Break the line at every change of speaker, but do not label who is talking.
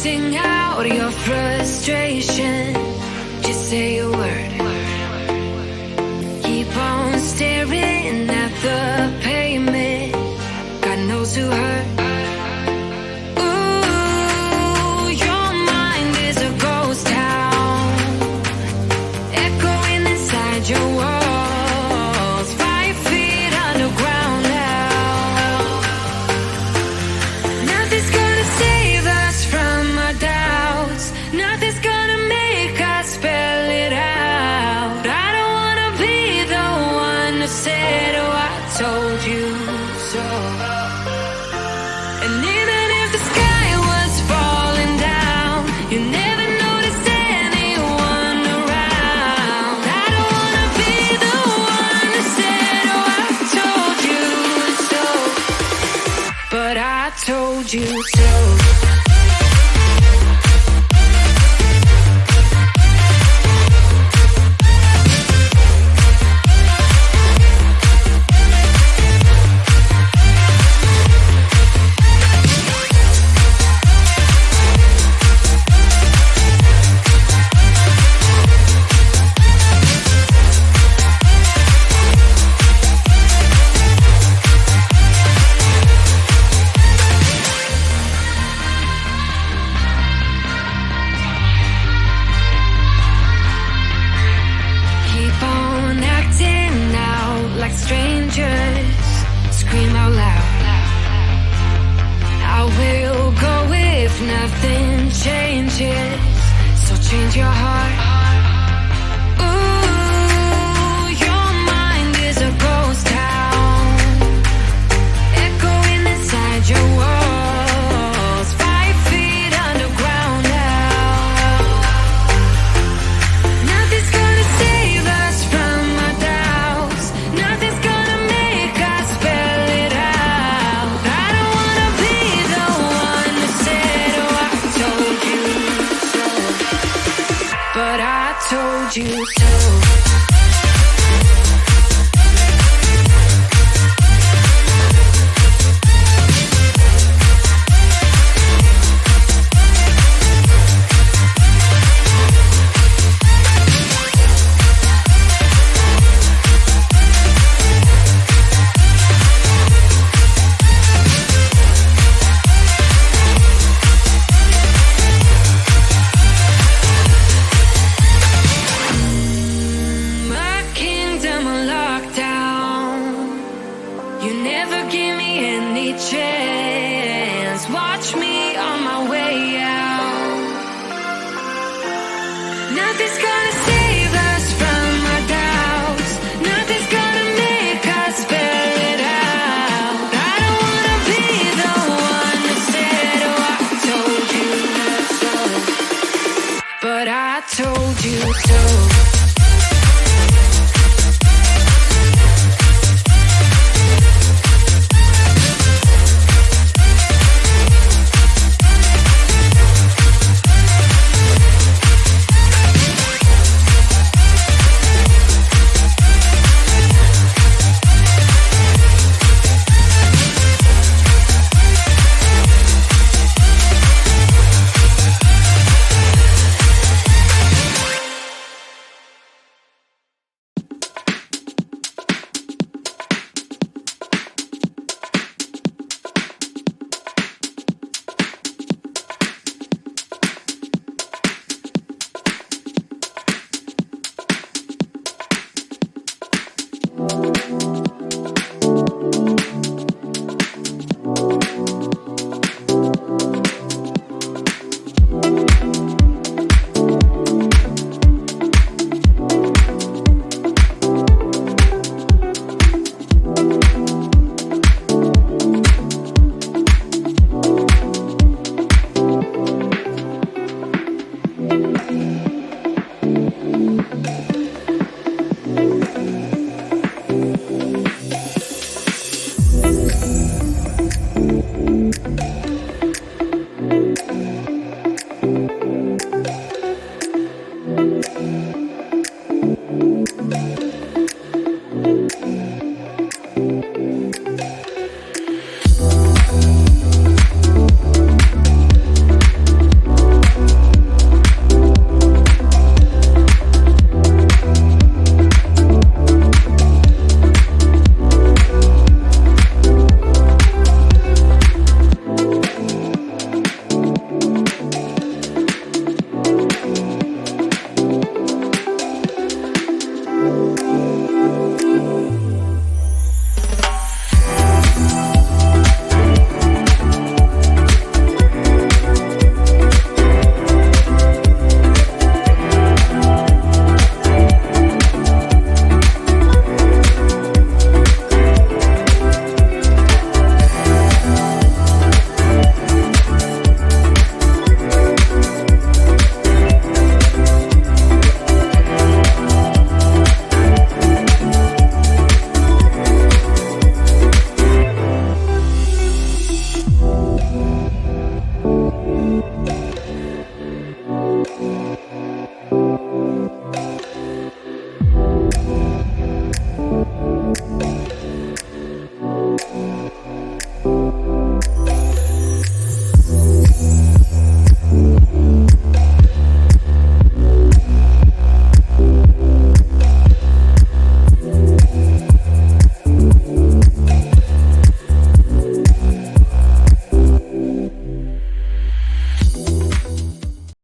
Sing out your frustration, just say a word. Keep on staring at the pavement, God knows who hurt. Ooh, your mind is a ghost town, echoing inside your walls, 5 feet underground now. Nothing's gonna save us from our doubts, nothing's gonna make us spell it out. I don't wanna be the one who said, oh, I told you so. And even if the sky was falling down, you never noticed anyone around. I don't wanna be the one who said, oh, I told you so, but I told you so. Like strangers, scream out loud. I will go if nothing changes, so change your heart. Ooh, your mind is a ghost town, echoing inside your walls, 5 feet underground now. Nothing's gonna save us from our doubts, nothing's gonna make us spell it out. I don't wanna be the one who said, oh, I told you so, but I told you so.